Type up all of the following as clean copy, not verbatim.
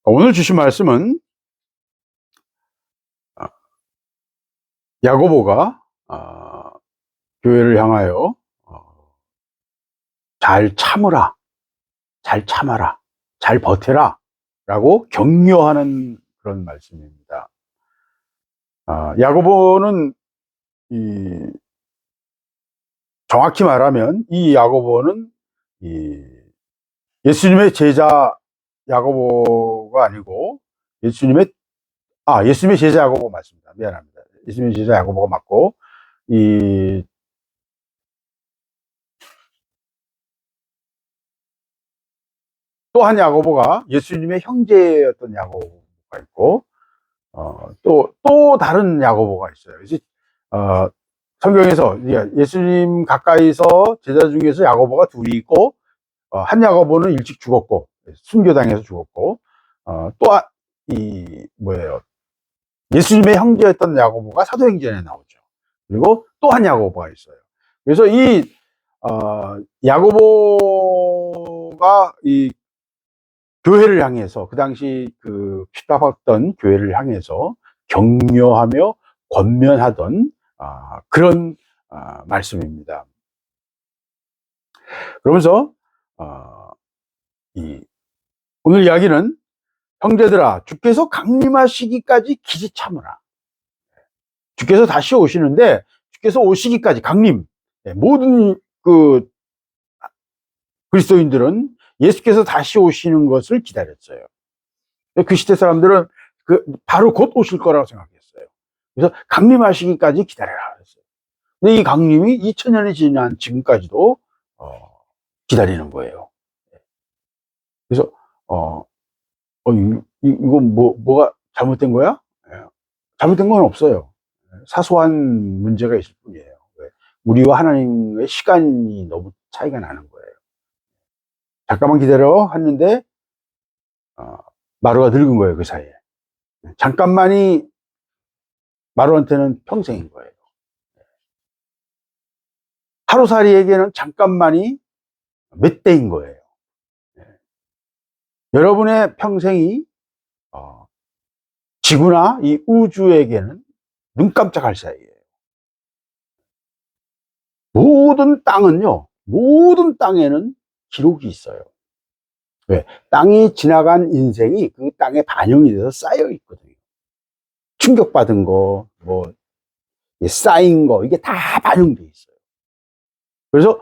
오늘 주신 말씀은 야고보가 교회를 향하여 잘 참으라, 잘 참아라, 잘 버텨라 라고 격려하는 그런 말씀입니다. 야고보는 정확히 말하면 이 야고보는 예수님의 제자 야고보가 아니고 예수님의 제자 야고보 맞습니다. 미안합니다. 예수님의 제자 야고보가 맞고, 또 한 야고보가 예수님의 형제였던 야고보가 있고, 또 다른 야고보가 있어요. 그래서, 성경에서 예수님 가까이서 제자 중에서 야고보가 둘이 있고, 한 야고보는 일찍 죽었고, 순교당해서 죽었고, 예수님의 형제였던 야고보가 사도행전에 나오죠. 그리고 또 한 야고보가 있어요. 그래서 야고보가 교회를 향해서, 그 당시 핍박받던 교회를 향해서 격려하며 권면하던 그런 말씀입니다. 그러면서 오늘 이야기는, 형제들아, 주께서 강림하시기까지 기지 참으라. 주께서 다시 오시는데, 주께서 오시기까지 강림, 모든 그리스도인들은 예수께서 다시 오시는 것을 기다렸어요. 그 시대 사람들은 바로 곧 오실 거라고 생각했어요. 그래서 강림하시기까지 기다려라 그랬어요. 근데 이 강림이 2000년이 지난 지금까지도 기다리는 거예요. 그래서 이거 뭐가 잘못된 거야? 잘못된 건 없어요. 사소한 문제가 있을 뿐이에요. 우리와 하나님의 시간이 너무 차이가 나는 거예요. 잠깐만 기다려 했는데 마루가 늙은 거예요. 그 사이에. 잠깐만이 마루한테는 평생인 거예요. 하루살이에게는 잠깐만이 몇 대인 거예요. 여러분의 평생이 지구나 이 우주에게는 눈 깜짝할 사이예요. 모든 땅에는 기록이 있어요. 왜? 땅이 지나간 인생이 그 땅에 반영이 돼서 쌓여 있거든요. 충격받은 거, 쌓인 거, 이게 다 반영돼 있어요. 그래서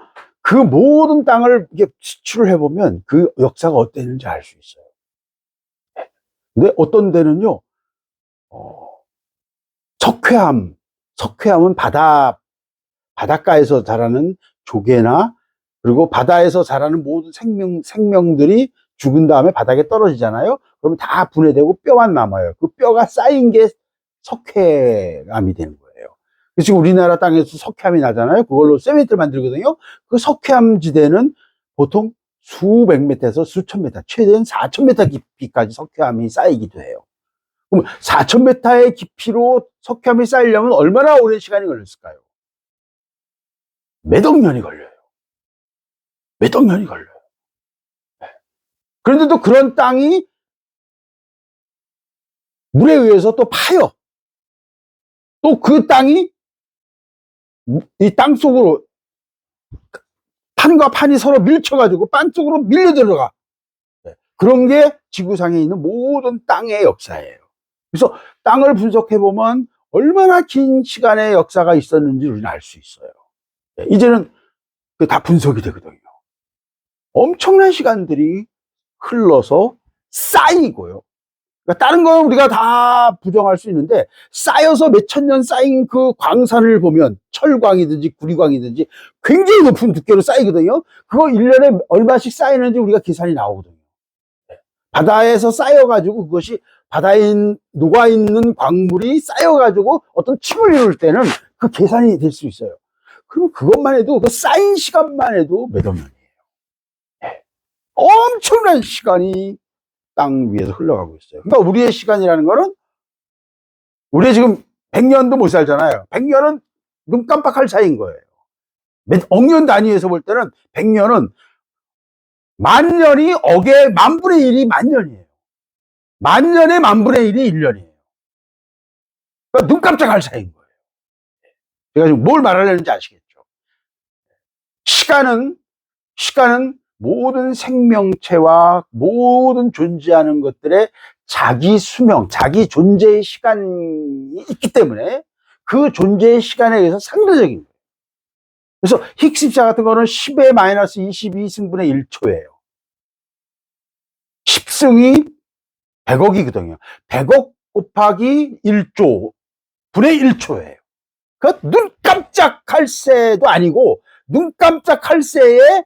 그 모든 땅을 이게 수출을 해보면 그 역사가 어땠는지 알 수 있어요. 근데 어떤 데는요, 석회암은 바닷가에서 자라는 조개나, 그리고 바다에서 자라는 모든 생명들이 죽은 다음에 바닥에 떨어지잖아요. 그러면 다 분해되고 뼈만 남아요. 그 뼈가 쌓인 게 석회암이 되는 거예요. 지금 우리나라 땅에서 석회암이 나잖아요. 그걸로 세멘트를 만들거든요. 그 석회암 지대는 보통 수백 미터에서 수천 미터, 최대한 4,000m 깊이까지 석회암이 쌓이기도 해요. 그럼 4,000m의 깊이로 석회암이 쌓이려면 얼마나 오랜 시간이 걸렸을까요? 몇 억 년이 걸려요. 몇 억 년이 걸려요. 그런데도 그런 땅이 물에 의해서 또 파여. 또 그 땅이 이 땅 속으로, 판과 판이 서로 밀쳐가지고 땅 속으로 밀려 들어가. 그런 게 지구상에 있는 모든 땅의 역사예요. 그래서 땅을 분석해보면 얼마나 긴 시간의 역사가 있었는지 우리는 알 수 있어요. 이제는 다 분석이 되거든요. 엄청난 시간들이 흘러서 쌓이고요. 그러니까 다른 건 우리가 다 부정할 수 있는데, 쌓여서 몇천 년 쌓인 그 광산을 보면, 철광이든지 구리광이든지 굉장히 높은 두께로 쌓이거든요. 그거 1년에 얼마씩 쌓이는지 우리가 계산이 나오거든요. 바다에서 쌓여가지고 그것이 바다에 녹아있는 광물이 쌓여가지고 어떤 층을 이룰 때는 그 계산이 될 수 있어요. 그럼 그것만 해도, 그 쌓인 시간만 해도 몇 억 년이에요. 엄청난 시간이 땅 위에서 흘러가고 있어요. 그러니까 우리의 시간이라는 거는, 우리 지금 100년도 못 살잖아요. 100년은 눈 깜빡할 사이인 거예요. 몇 억 년 단위에서 볼 때는 100년은 만 년이 억의 만분의 1이 만 년이에요. 만년의 만분의 1이 1년이에요. 그러니까 눈 깜짝할 사이인 거예요. 제가 지금 뭘 말하려는지 아시겠죠? 시간은 모든 생명체와 모든 존재하는 것들의 자기 수명, 자기 존재의 시간이 있기 때문에 그 존재의 시간에 의해서 상대적인 거예요. 그래서 힉스 입자 같은 거는 10의 마이너스 22승분의 1초예요. 10승이 100억이거든요. 100억 곱하기 1조 분의 1초예요. 그 눈 깜짝할 새도 아니고 눈 깜짝할 새에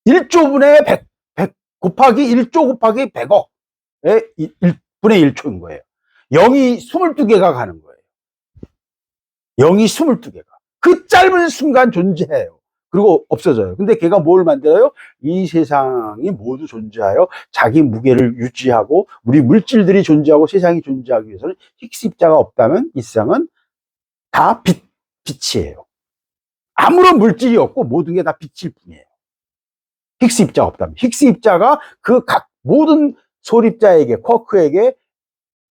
1조분의 100 곱하기 1조 곱하기 100억의 1분의 1초인 거예요. 0이 22개가 가는 거예요. 0이 22개가. 그 짧은 순간 존재해요. 그리고 없어져요. 근데 걔가 뭘 만들어요? 이 세상이 모두 존재하여 자기 무게를 유지하고 우리 물질들이 존재하고 세상이 존재하기 위해서는 힉스 입자가 없다면 이 세상은 다 빛이에요. 아무런 물질이 없고 모든 게 다 빛일 뿐이에요. 힉스 입자가 없다면. 힉스 입자가 그 각 모든 소립자에게, 쿼크에게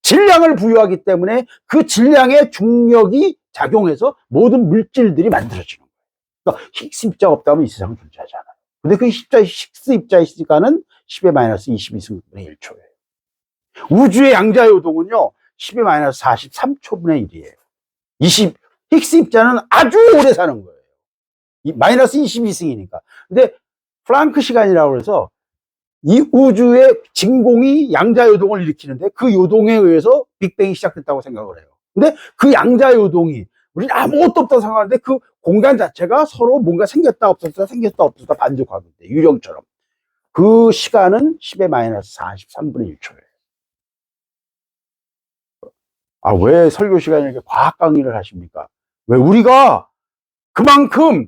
질량을 부여하기 때문에 그 질량의 중력이 작용해서 모든 물질들이 만들어지는 거예요. 그러니까 힉스 입자가 없다면 이 세상은 존재하지 않아요. 근데 그 힉스 입자의 시간은 10의 마이너스 22승분의 1초예요. 우주의 양자 요동은요, 10의 마이너스 43초분의 1이에요. 힉스 입자는 아주 오래 사는 거예요. 마이너스 22승이니까. 근데 플랑크 시간이라고 해서 이 우주의 진공이 양자 요동을 일으키는데 그 요동에 의해서 빅뱅이 시작됐다고 생각을 해요. 근데 그 양자 요동이 우리는 아무것도 없다고 생각하는데 그 공간 자체가 서로 뭔가 생겼다 없었다 생겼다 없었다 반복하고 있대. 유령처럼. 그 시간은 10의 마이너스 43분의 1초예요. 아, 왜 설교 시간에 이렇게 과학 강의를 하십니까? 왜 우리가 그만큼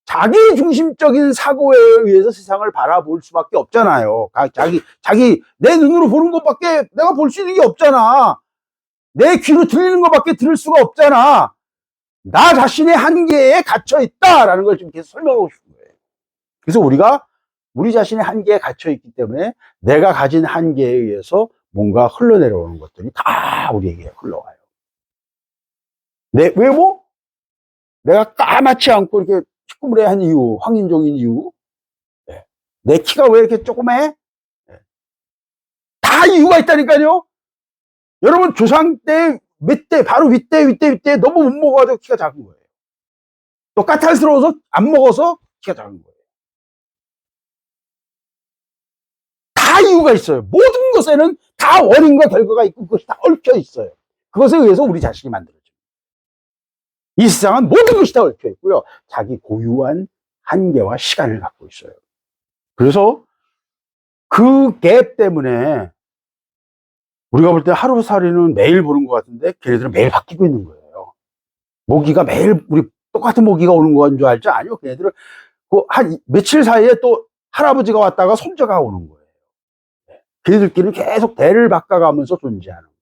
자기 중심적인 사고에 의해서 세상을 바라볼 수밖에 없잖아요. 내 눈으로 보는 것밖에 내가 볼 수 있는 게 없잖아. 내 귀로 들리는 것밖에 들을 수가 없잖아. 나 자신의 한계에 갇혀 있다라는 걸 지금 계속 설명하고 싶은 거예요. 그래서 우리가 우리 자신의 한계에 갇혀 있기 때문에 내가 가진 한계에 의해서 뭔가 흘러내려오는 것들이 다 우리에게 흘러와요. 왜 뭐? 내가 까맣지 않고 이렇게 피구물의 이유, 황인종인 이유, 내 키가 왜 이렇게 조그매? 다 이유가 있다니까요. 여러분 조상 때, 윗대, 바로 윗대 너무 못 먹어가지고 키가 작은 거예요. 또 까탈스러워서 안 먹어서 키가 작은 거예요. 다 이유가 있어요. 모든 것에는 다 원인과 결과가 있고 그것이 다 얽혀 있어요. 그것에 의해서 우리 자신이 만들어져요. 이 세상은 모든 것이 다 얽혀 있고요. 자기 고유한 한계와 시간을 갖고 있어요. 그래서 그 갭 때문에 우리가 볼 때 하루살이는 매일 보는 것 같은데 걔네들은 매일 바뀌고 있는 거예요. 모기가 매일 우리 똑같은 모기가 오는 건 줄 알죠? 아니요. 걔네들은 한 며칠 사이에 또 할아버지가 왔다가 손자가 오는 거예요. 걔네들끼리는 계속 대를 바꿔가면서 존재하는 거예요.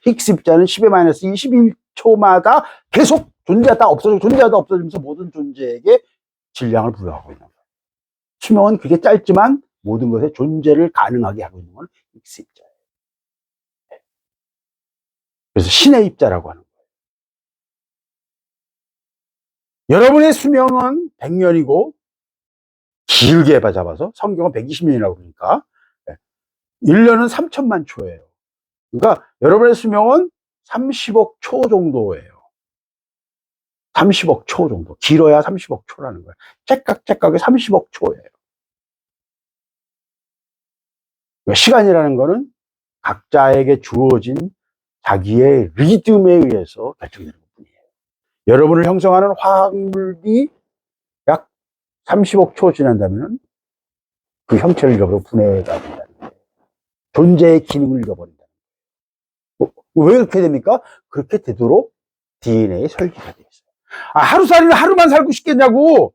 힉스 입자는 10의 마이너스 21초마다 계속 존재하다 없어지면서 모든 존재에게 질량을 부여하고 있는 거예요. 수명은 그게 짧지만 모든 것의 존재를 가능하게 하고 있는 건 힉스 입자예요. 그래서 신의 입자라고 하는 거예요. 여러분의 수명은 100년이고 길게 잡아서 성경은 120년이라고 그러니까 1년은 3천만 초예요. 그러니까 여러분의 수명은 30억 초 정도예요. 30억 초 정도. 길어야 30억 초라는 거예요. 째깍째깍이 30억 초예요. 그러니까 시간이라는 거는 각자에게 주어진 자기의 리듬에 의해서 결정되는 것뿐이에요. 여러분을 형성하는 화학물이 약 30억 초 지난다면 그 형체를 잃어버리고 분해가 된다는 거예요. 존재의 기능을 잃어버린다. 왜 그렇게 됩니까? 그렇게 되도록 DNA에 설계가 되어 있어요. 하루살이는 하루만 살고 싶겠냐고.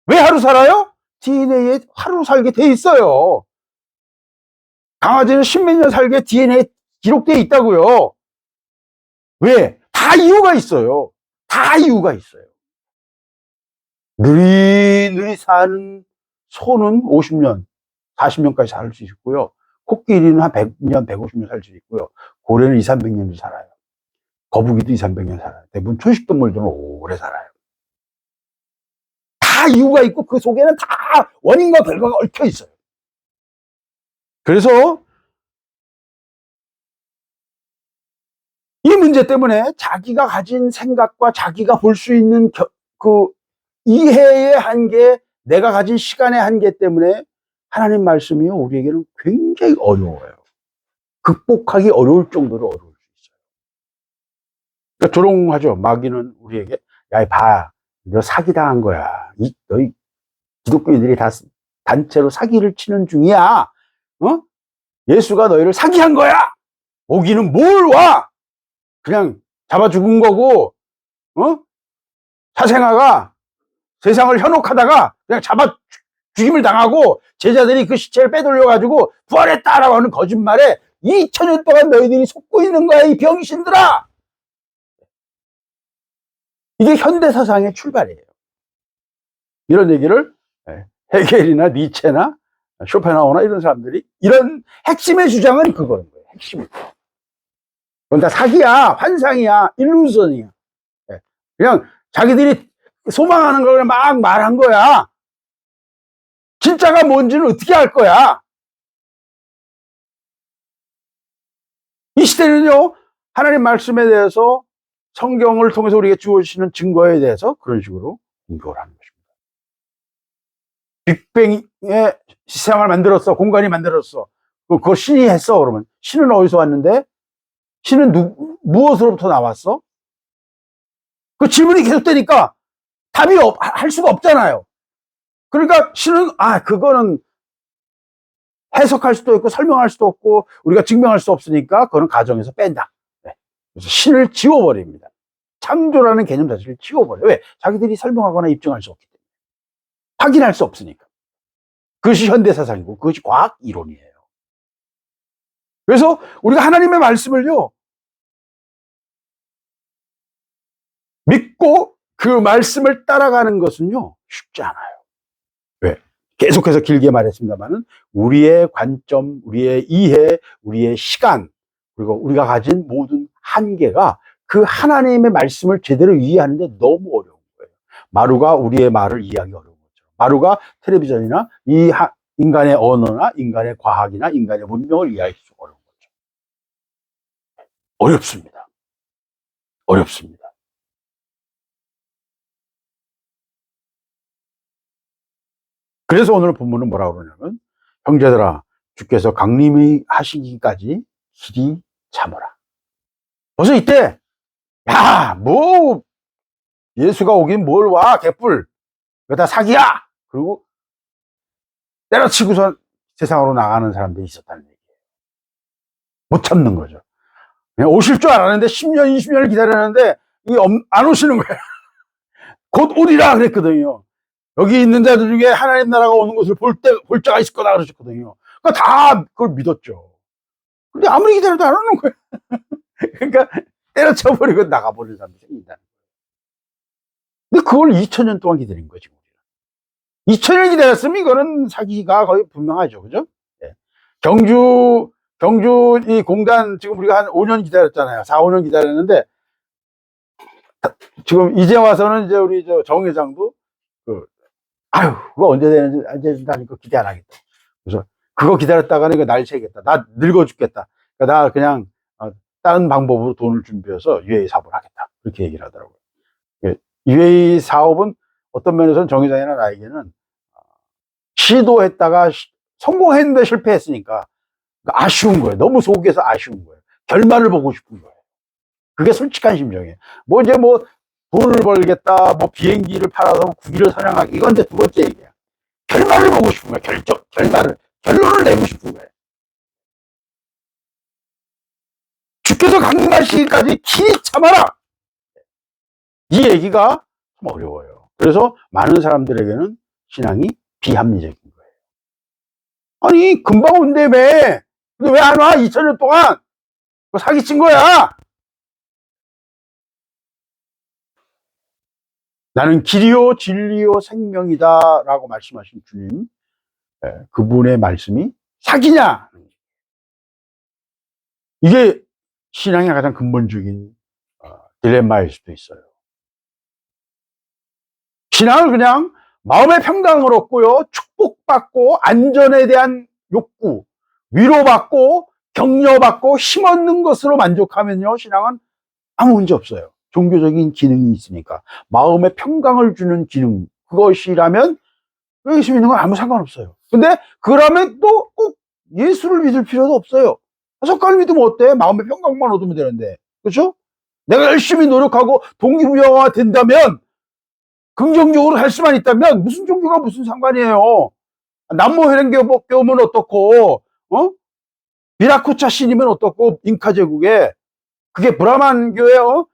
왜 하루 살아요? DNA에 하루 살게 돼 있어요. 강아지는 십몇 년 살게 DNA에 기록되어 있다고요. 왜? 다 이유가 있어요. 다 이유가 있어요. 느릿느릿 사는 소는 50년, 40년까지 살 수 있고요. 코끼리는 한 100년, 150년 살 수 있고요. 고래는 2, 300년도 살아요. 거북이도 2, 300년 살아요. 대부분 초식동물들은 오래 살아요. 다 이유가 있고 그 속에는 다 원인과 결과가 얽혀 있어요. 그래서 이 문제 때문에 자기가 가진 생각과 자기가 볼 수 있는 그 이해의 한계, 내가 가진 시간의 한계 때문에 하나님 말씀이요, 우리에게는 굉장히 어려워요. 극복하기 어려울 정도로 어려울 수 있어요. 그러니까 조롱하죠. 마귀는 우리에게, 야, 봐, 너 사기당한 거야. 너희 기독교인들이 다 단체로 사기를 치는 중이야. 어? 예수가 너희를 사기한 거야. 오기는 뭘 와? 그냥 잡아 죽은 거고, 어? 사생아가 세상을 현혹하다가 그냥 잡아 죽임을 당하고 제자들이 그 시체를 빼돌려가지고 부활했다라고 하는 거짓말에 2000년 동안 너희들이 속고 있는 거야, 이 병신들아! 이게 현대사상의 출발이에요. 이런 얘기를 헤겔이나 니체나 쇼펜하우나 이런 사람들이, 이런 핵심의 주장은 그거인 거예요. 핵심은. 그건 다 사기야, 환상이야, 일루전이야. 그냥 자기들이 소망하는 걸 막 말한 거야. 진짜가 뭔지는 어떻게 알 거야? 이 시대는요, 하나님 말씀에 대해서 성경을 통해서 우리에게 주어주시는 증거에 대해서 그런 식으로 공격을 하는 것입니다. 빅뱅의 세상을 만들었어. 공간이 만들었어. 그거 신이 했어. 그러면 신은 어디서 왔는데? 신은 무엇으로부터 나왔어? 그 질문이 계속되니까 답이 할 수가 없잖아요. 그러니까 신은, 그거는 해석할 수도 있고 설명할 수도 없고 우리가 증명할 수 없으니까 그거는 가정에서 뺀다. 네. 그래서 신을 지워버립니다. 창조라는 개념 자체를 지워버려요. 왜? 자기들이 설명하거나 입증할 수 없기 때문에. 확인할 수 없으니까. 그것이 현대사상이고 그것이 과학 이론이에요. 그래서 우리가 하나님의 말씀을요, 믿고 그 말씀을 따라가는 것은요, 쉽지 않아요. 왜? 계속해서 길게 말했습니다만은 우리의 관점, 우리의 이해, 우리의 시간, 그리고 우리가 가진 모든 한계가 그 하나님의 말씀을 제대로 이해하는데 너무 어려운 거예요. 마루가 우리의 말을 이해하기 어려운 거죠. 마루가 텔레비전이나 이 인간의 언어나 인간의 과학이나 인간의 문명을 이해하기 어려운 거죠. 어렵습니다. 어렵습니다. 그래서 오늘 본문은 뭐라고 그러냐면, 형제들아, 주께서 강림이 하시기까지 길이 참으라. 벌써 이때, 야, 뭐 예수가 오긴 뭘 와, 개뿔, 그거 다 사기야. 그리고 때려치고서 세상으로 나가는 사람들이 있었다는 얘기예요. 못 참는 거죠. 그냥 오실 줄 알았는데 10년, 20년을 기다렸는데 안 오시는 거예요. 곧 오리라 그랬거든요. 여기 있는 자들 중에 하나님 나라가 오는 것을 볼 자가 있을 거다 그러셨거든요. 그러니까 다 그걸 믿었죠. 근데 아무리 기다려도 안 오는 거예요. 그러니까 때려쳐버리고 나가버리는 사람이 생긴다는 거예요. 근데 그걸 2000년 동안 기다린 거지. 2000년 기다렸으면 이거는 사기가 거의 분명하죠. 그죠? 네. 경주 이 공단 지금 우리가 한 5년 기다렸잖아요. 4, 5년 기다렸는데 지금 이제 와서는 이제 우리 정 회장도 그거 언제 되는지 언제든다니까 기대 안 하겠다. 그래서 그거 기다렸다가는 이거 날 새겠다. 나 늙어 죽겠다. 그러니까 나 그냥 다른 방법으로 돈을 준비해서 UAE 사업을 하겠다. 그렇게 얘기를 하더라고요. UAE 사업은 어떤 면에서는 정 회장이나 나에게는 시도했다가 성공했는데 실패했으니까 아쉬운 거예요. 너무 속에서 아쉬운 거예요. 결말을 보고 싶은 거예요. 그게 솔직한 심정이에요. 이제 돈을 벌겠다, 비행기를 팔아서 국위를 사냥하기, 이건 이제 두 번째 얘기야. 결말을 보고 싶은 거야. 결론을 내고 싶은 거야. 주께서 강림하시기까지 길이 참아라! 이 얘기가 좀 어려워요. 그래서 많은 사람들에게는 신앙이 비합리적인 거예요. 아니, 금방 온다며. 근데 왜 안 와? 2000년 동안. 사기친 거야. 나는 길이요 진리요 생명이다 라고 말씀하신 주님, 그분의 말씀이 사기냐? 이게 신앙의 가장 근본적인 딜레마일 수도 있어요. 신앙을 그냥 마음의 평강을 얻고요, 축복받고 안전에 대한 욕구, 위로받고 격려받고 힘 얻는 것으로 만족하면요, 신앙은 아무 문제 없어요. 종교적인 기능이 있으니까. 마음의 평강을 주는 기능, 그것이라면 예수 믿는 건 아무 상관없어요. 근데 그러면 또 꼭 예수를 믿을 필요도 없어요. 석가를 믿으면 어때? 마음의 평강만 얻으면 되는데. 그렇죠? 내가 열심히 노력하고 동기부여가 된다면, 긍정적으로 할 수만 있다면 무슨 종교가 무슨 상관이에요. 남모회령교면 어떻고, 비라쿠차 신이면 어떻고, 잉카 제국에. 그게 브라만교의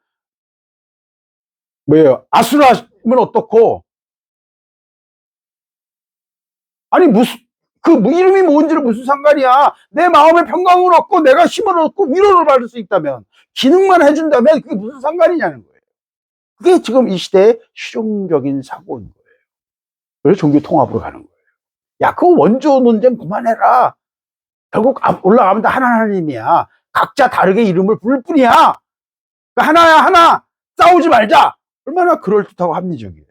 아수라면 어떻고. 아니 이름이 뭔지를 무슨 상관이야. 내 마음의 평강을 얻고 내가 힘을 얻고 위로를 받을 수 있다면, 기능만 해준다면 그게 무슨 상관이냐는 거예요. 그게 지금 이 시대의 실용적인 사고인 거예요. 그래서 종교 통합으로 가는 거예요. 야, 그 원조 논쟁 그만해라. 결국 올라가면 다 하나님이야. 각자 다르게 이름을 부를 뿐이야. 그러니까 하나야, 하나. 싸우지 말자. 얼마나 그럴듯하고 합리적이에요.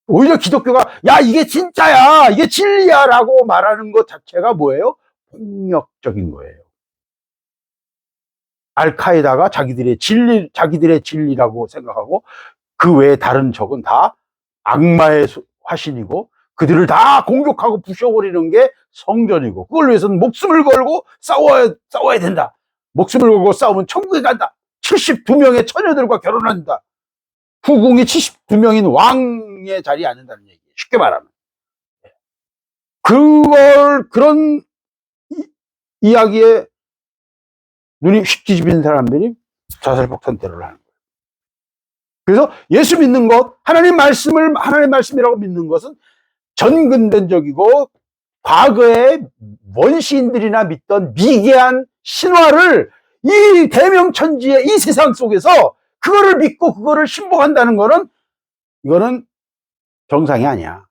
오히려 기독교가 야, 이게 진짜야, 이게 진리야 라고 말하는 것 자체가 뭐예요? 폭력적인 거예요. 알카에다가 자기들의 진리라고 생각하고, 그 외에 다른 적은 다 악마의 화신이고, 그들을 다 공격하고 부셔버리는 게 성전이고, 그걸 위해서는 목숨을 걸고 싸워야 된다. 목숨을 걸고 싸우면 천국에 간다. 72명의 처녀들과 결혼한다. 후궁이 72명인 왕의 자리에 앉는다는 얘기예요. 쉽게 말하면. 그런 이야기에 눈이 휙 뒤집히는 사람들이 자살폭탄 테러를 하는 거예요. 그래서 예수 믿는 것, 하나님 말씀이라고 믿는 것은 전근대적이고, 과거의 원시인들이나 믿던 미개한 신화를 이 대명천지의 이 세상 속에서 그거를 믿고 그거를 신봉한다는 거는, 이거는 정상이 아니야.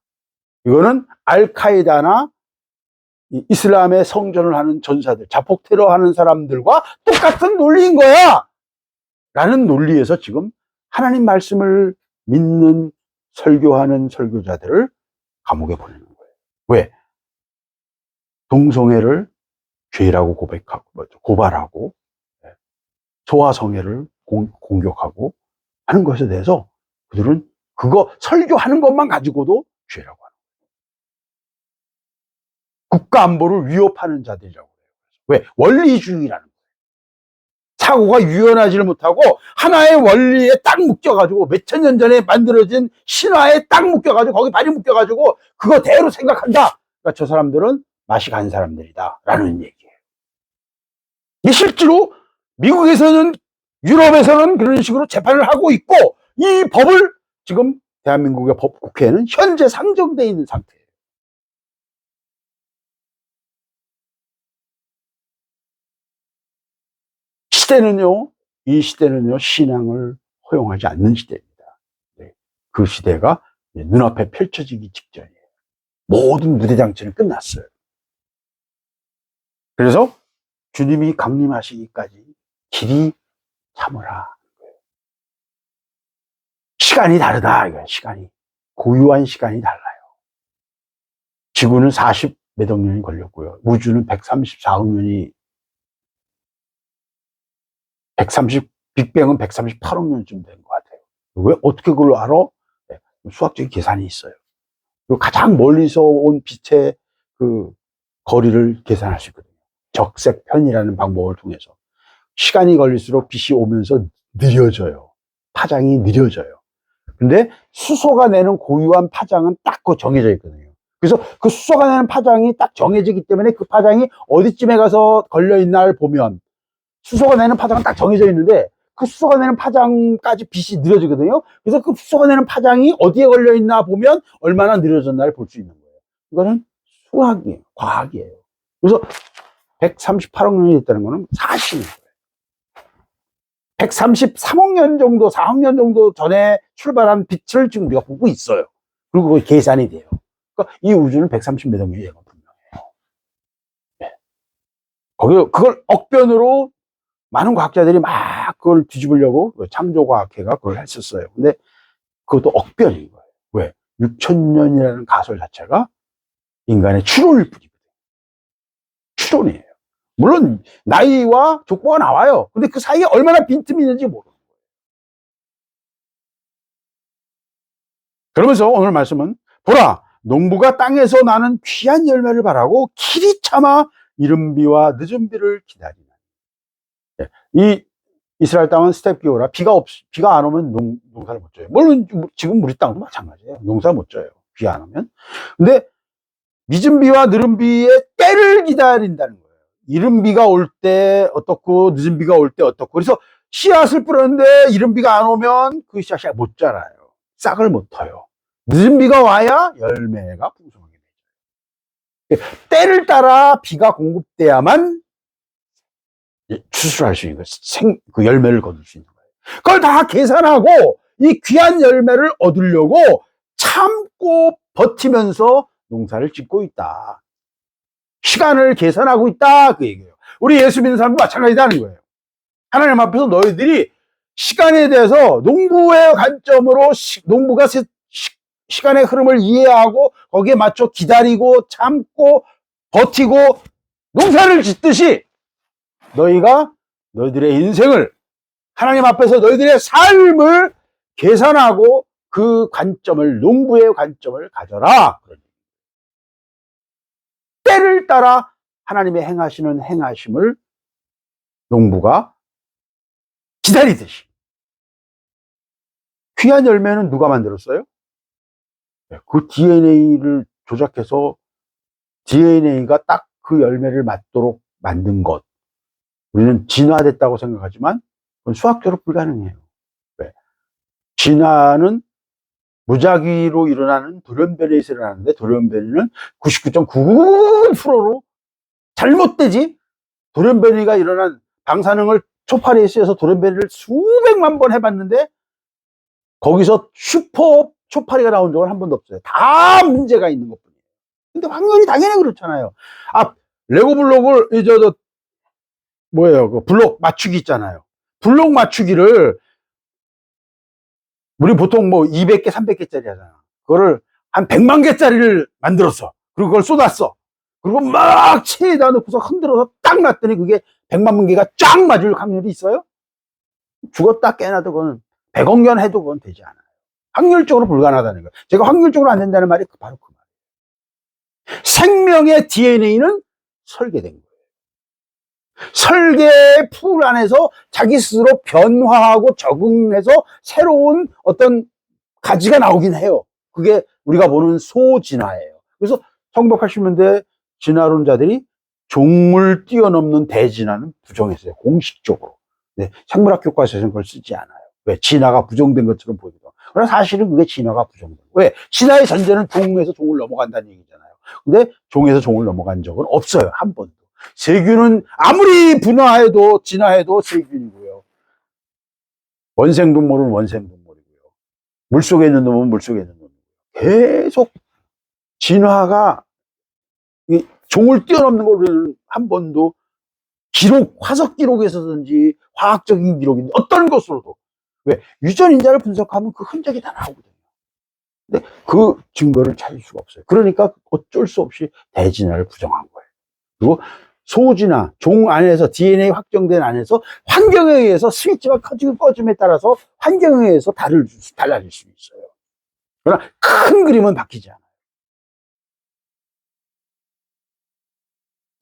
이거는 알카에다나 이슬람의 성전을 하는 전사들, 자폭 테러 하는 사람들과 똑같은 논리인 거야 라는 논리에서 지금 하나님 말씀을 믿는 설교하는 설교자들을 감옥에 보내는 거예요. 왜? 동성애를 죄라고 고발하고, 소아성애를 공격하고 하는 것에 대해서 그들은 그거 설교하는 것만 가지고도 죄라고 하는 거예요. 국가 안보를 위협하는 자들이라고 해요. 왜? 원리주의라는 거예요. 사고가 유연하지를 못하고 하나의 원리에 딱 묶여가지고, 몇천 년 전에 만들어진 신화에 딱 묶여가지고, 거기 발이 묶여가지고 그거대로 생각한다. 그러니까 저 사람들은 맛이 간 사람들이다 라는 얘기예요. 이게 실제로 미국에서는, 유럽에서는 그런 식으로 재판을 하고 있고, 이 법을 지금 대한민국의 법국회에는 현재 상정되어 있는 상태예요. 이 시대는요, 신앙을 허용하지 않는 시대입니다. 그 시대가 눈앞에 펼쳐지기 직전이에요. 모든 무대장치는 끝났어요. 그래서 주님이 강림하시기까지 길이 참으라. 시간이 다르다. 이거예요. 시간이. 고유한 시간이 달라요. 지구는 40 몇 억 년이 걸렸고요. 우주는 134억 년이, 빅뱅은 138억 년쯤 된 것 같아요. 왜, 어떻게 그걸 알아? 네, 수학적인 계산이 있어요. 그리고 가장 멀리서 온 빛의 그 거리를 계산할 수 있거든요. 적색편이라는 방법을 통해서. 시간이 걸릴수록 빛이 오면서 느려져요. 파장이 느려져요. 근데 수소가 내는 고유한 파장은 딱 정해져 있거든요. 그래서 그 수소가 내는 파장이 딱 정해지기 때문에 그 파장이 어디쯤에 가서 걸려있나를 보면, 수소가 내는 파장은 딱 정해져 있는데 그 수소가 내는 파장까지 빛이 느려지거든요. 그래서 그 수소가 내는 파장이 어디에 걸려있나 보면 얼마나 느려졌나를 볼 수 있는 거예요. 이거는 수학이에요. 과학이에요. 그래서 138억 년이 됐다는 거는 사실인 거예요. 133억 년 정도, 4억 년 정도 전에 출발한 빛을 지금 우리가 보고 있어요. 그리고 그게 계산이 돼요. 그러니까 이 우주는 130몇 억 년이에요. 분명해요. 네. 그걸 억변으로 많은 과학자들이 막 그걸 뒤집으려고 창조과학회가 그걸 했었어요. 근데 그것도 억변인 거예요. 왜? 6,000년이라는 가설 자체가 인간의 추론일 뿐이거든요. 추론이에요. 물론 나이와 족보가 나와요. 근데 그 사이에 얼마나 빈틈이 있는지 모르는 거예요. 그러면서 오늘 말씀은 보라, 농부가 땅에서 나는 귀한 열매를 바라고 길이 참아 이른 비와 늦은 비를 기다리나. 이 이스라엘 땅은 스텝 기후라 비가 안 오면 농사를 못 져요. 물론 지금 우리 땅도 마찬가지예요. 농사 못 져요. 비 안 오면. 근데 늦은 비와 느린 비의 때를 기다린다는 거예요. 이른 비가 올 때 어떻고 늦은 비가 올 때 어떻고. 그래서 씨앗을 뿌렸는데 이른 비가 안 오면 그 씨앗이 못 자라요. 싹을 못 터요. 늦은 비가 와야 열매가 풍성하게 되죠. 때를 따라 비가 공급돼야만 추수할 수 있는 거예요. 그 열매를 거둘 수 있는 거예요. 그걸 다 계산하고 이 귀한 열매를 얻으려고 참고 버티면서 농사를 짓고 있다. 시간을 계산하고 있다. 그 얘기예요. 우리 예수 믿는 사람도 마찬가지다는 거예요. 하나님 앞에서 너희들이 시간에 대해서 농부의 관점으로 농부가 시간의 흐름을 이해하고 거기에 맞춰 기다리고 참고 버티고 농사를 짓듯이 너희들의 인생을 하나님 앞에서 너희들의 삶을 계산하고 그 관점을 농부의 관점을 가져라. 때를 따라 하나님의 행하시는 행하심을 농부가 기다리듯이. 귀한 열매는 누가 만들었어요? 그 DNA를 조작해서 DNA가 딱 그 열매를 맞도록 만든 것. 우리는 진화됐다고 생각하지만 그건 수학적으로 불가능해요. 왜? 진화는 무작위로 일어나는 돌연변이에서 일어나는데 돌연변이는 99.99%로 잘못되지. 돌연변이가 일어난 방사능을 초파리에 쓰여서 돌연변이를 수백만 번 해봤는데 거기서 슈퍼 초파리가 나온 적은 한 번도 없어요. 다 문제가 있는 것뿐이에요. 근데 확률이 당연히 그렇잖아요. 레고 블록을 뭐예요? 그 블록 맞추기 있잖아요. 블록 맞추기를 우리 보통 뭐 200개, 300개짜리 하잖아. 그거를 한 100만 개짜리를 만들었어. 그리고 그걸 쏟았어. 그리고 막 체에다 넣고서 흔들어서 딱 놨더니 그게 100만 개가 쫙 맞을 확률이 있어요? 죽었다 깨나도 그건 100억 년 해도 그건 되지 않아요. 확률적으로 불가능하다는 거예요. 제가 확률적으로 안 된다는 말이 바로 그 말이에요. 생명의 DNA는 설계된 거예요. 설계의 풀 안에서 자기 스스로 변화하고 적응해서 새로운 어떤 가지가 나오긴 해요. 그게 우리가 보는 소진화예요. 그래서 1980년대 진화론자들이 종을 뛰어넘는 대진화는 부정했어요. 공식적으로. 네, 생물학 교과서에서는 그걸 쓰지 않아요. 왜? 진화가 부정된 것처럼 보이기도. 그러나 사실은 그게 진화가 부정된 거예요. 왜? 진화의 전제는 종에서 종을 넘어간다는 얘기잖아요. 근데 종에서 종을 넘어간 적은 없어요. 한 번도. 세균은 아무리 분화해도 진화해도 세균이고요. 원생동물은 원생동물이고요. 물속에 있는 놈은 물속에 있는 놈이고요. 계속 진화가 종을 뛰어넘는 걸 한 번도 화석 기록에서든지 화학적인 기록인지 어떤 것으로도. 왜? 유전인자를 분석하면 그 흔적이 다 나오거든요. 근데 그 증거를 찾을 수가 없어요. 그러니까 어쩔 수 없이 대진화를 부정한 거예요. 그리고 소진화, 종 안에서 DNA 확정된 안에서 환경에 의해서 스위치가 커지고 꺼짐에 따라서 환경에 의해서 달라질 수 있어요. 그러나 큰 그림은 바뀌지 않아요.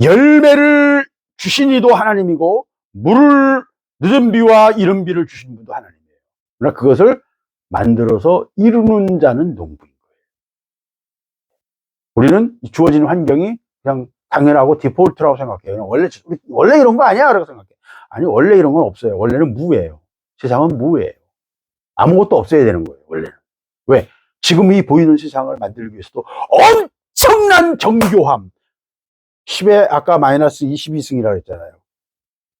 열매를 주신 이도 하나님이고 물을 늦은 비와 이른 비를 주신 분도 하나님이에요. 그러나 그것을 만들어서 이루는 자는 농부인 거예요. 우리는 주어진 환경이 그냥 당연하고 디폴트라고 생각해요. 원래 이런 거 아니야? 라고 생각해. 아니, 원래 이런 건 없어요. 원래는 무예요. 세상은 무예요. 아무것도 없어야 되는 거예요, 원래는. 왜? 지금 이 보이는 세상을 만들기 위해서도 엄청난 정교함. 10에 아까 마이너스 22승이라고 했잖아요.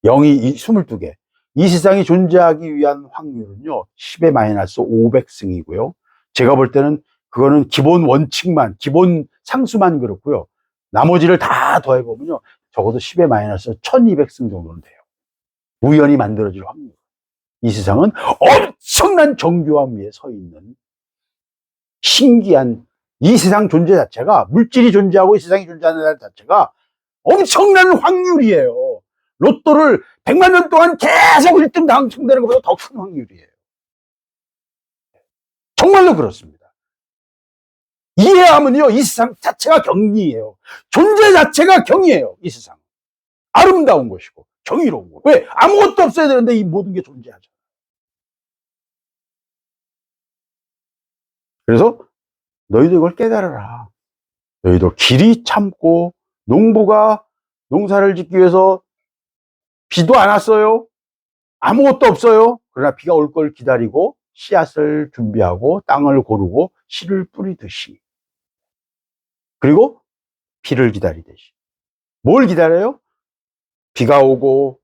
0이 22개. 이 세상이 존재하기 위한 확률은요, 10에 마이너스 500승이고요. 제가 볼 때는 그거는 기본 원칙만, 기본 상수만 그렇고요. 나머지를 다 더해보면요, 적어도 10의 마이너스 1200승 정도는 돼요. 우연히 만들어질 확률. 이 세상은 엄청난 정교함 위에 서 있는 신기한, 이 세상 존재 자체가, 물질이 존재하고 이 세상이 존재하는 자체가 엄청난 확률이에요. 로또를 100만 년 동안 계속 1등 당첨되는 것보다 더 큰 확률이에요. 정말로 그렇습니다. 이해하면요, 이 세상 자체가 경이에요. 존재 자체가 경이에요. 이 세상 아름다운 것이고 정의로운 거. 왜? 아무것도 없어야 되는데 이 모든 게 존재하죠. 그래서 너희도 이걸 깨달아라. 너희도 길이 참고, 농부가 농사를 짓기 위해서 비도 안 왔어요. 아무것도 없어요. 그러나 비가 올 걸 기다리고 씨앗을 준비하고 땅을 고르고 씨를 뿌리듯이, 그리고 비를 기다리듯이. 뭘 기다려요? 비가 오고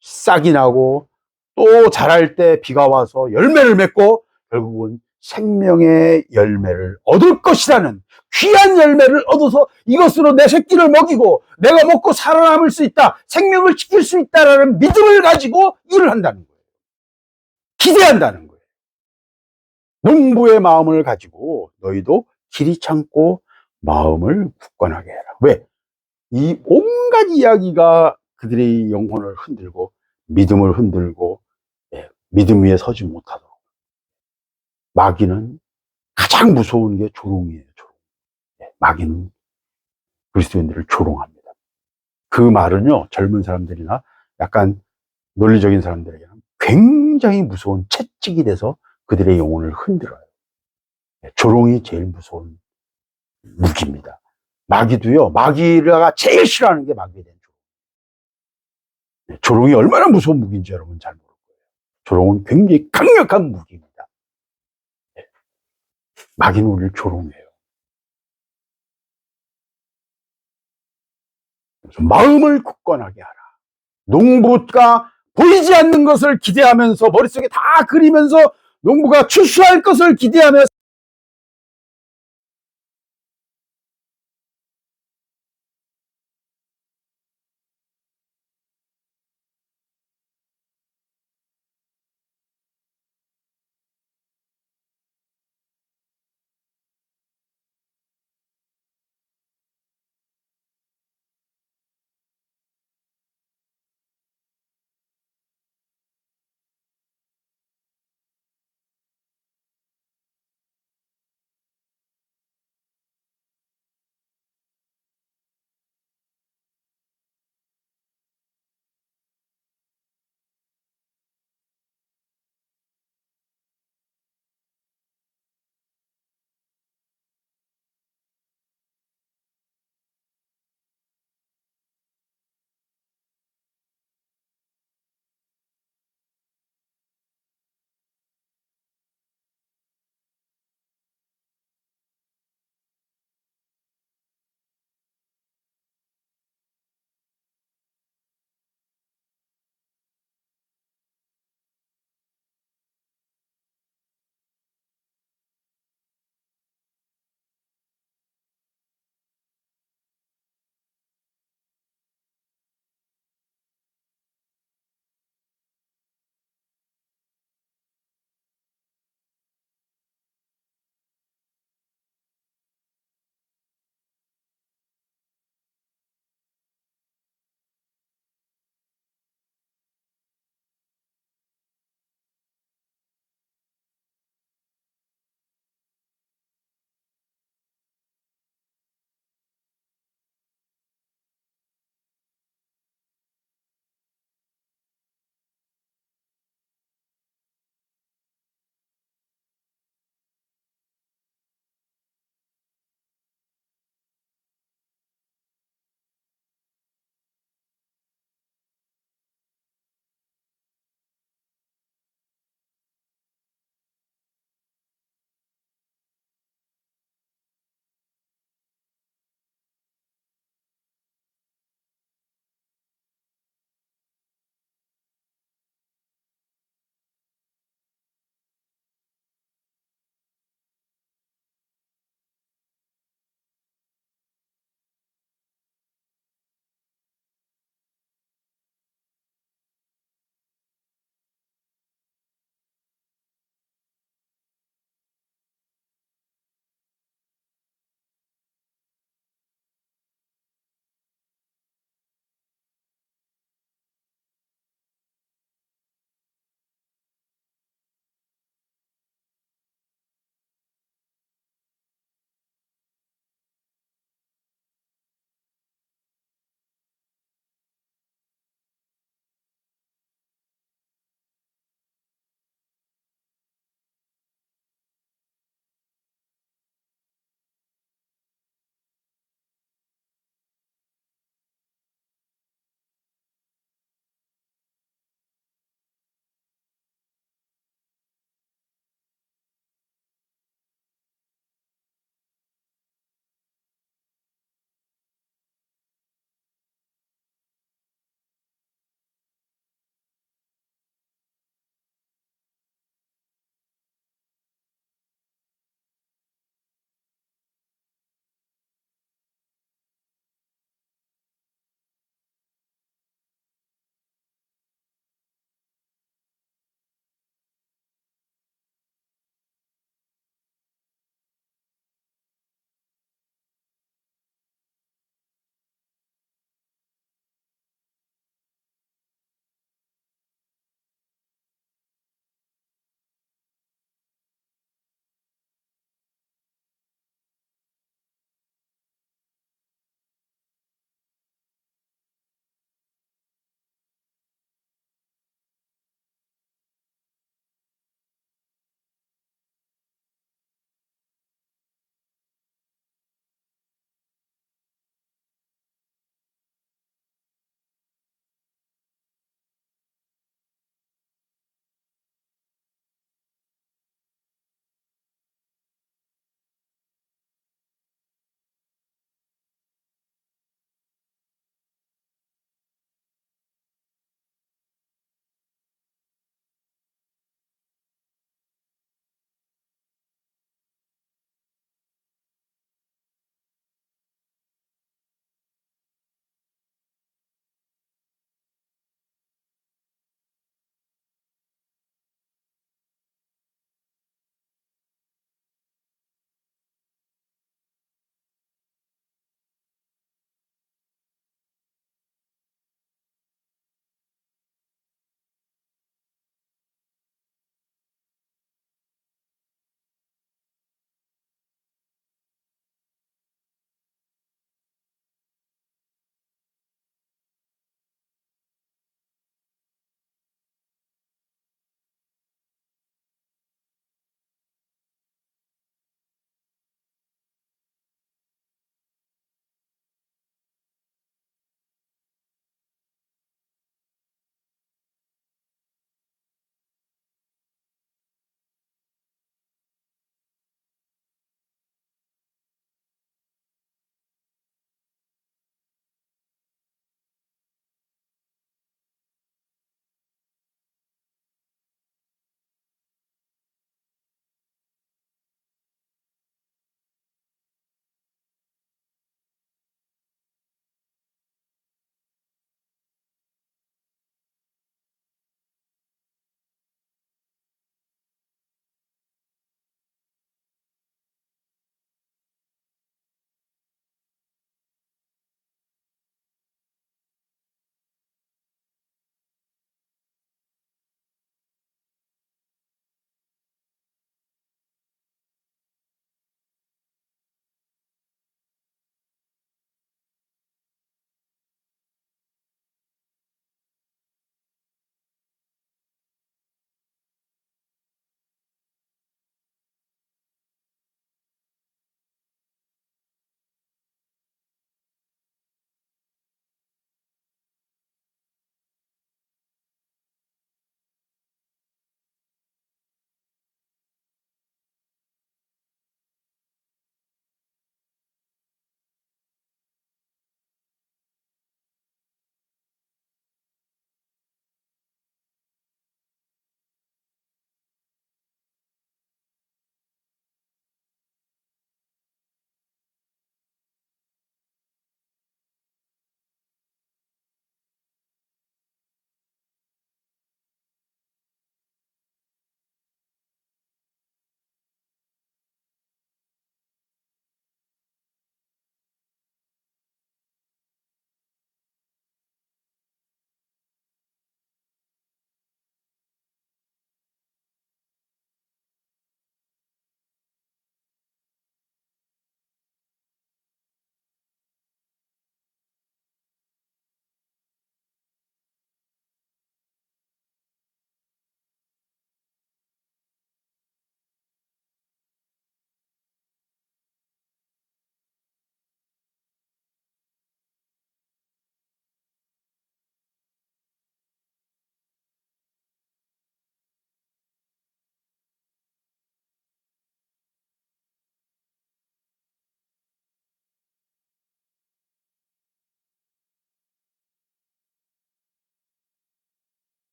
싹이 나고 또 자랄 때 비가 와서 열매를 맺고 결국은 생명의 열매를 얻을 것이라는 귀한 열매를 얻어서 이것으로 내 새끼를 먹이고 내가 먹고 살아남을 수 있다, 생명을 지킬 수 있다라는 믿음을 가지고 일을 한다는 거예요. 기대한다는 거예요. 농부의 마음을 가지고 너희도 길이 참고 마음을 굳건하게 해라. 왜? 이 온갖 이야기가 그들의 영혼을 흔들고 믿음을 흔들고 믿음 위에 서지 못하도록. 마귀는 가장 무서운 게 조롱이에요. 조롱. 마귀는 그리스도인들을 조롱합니다. 그 말은요, 젊은 사람들이나 약간 논리적인 사람들에게는 굉장히 무서운 채찍이 돼서 그들의 영혼을 흔들어요. 조롱이 제일 무서운 무기입니다. 마귀도요, 마귀가 제일 싫어하는 게 마귀에 대한 조롱. 조롱이 얼마나 무서운 무기인지 여러분 잘 모를 거예요. 조롱은 굉장히 강력한 무기입니다. 마귀는 우리를 조롱해요. 그래서 마음을 굳건하게 하라. 농부가 보이지 않는 것을 기대하면서, 머릿속에 다 그리면서 농부가 추수할 것을 기대하며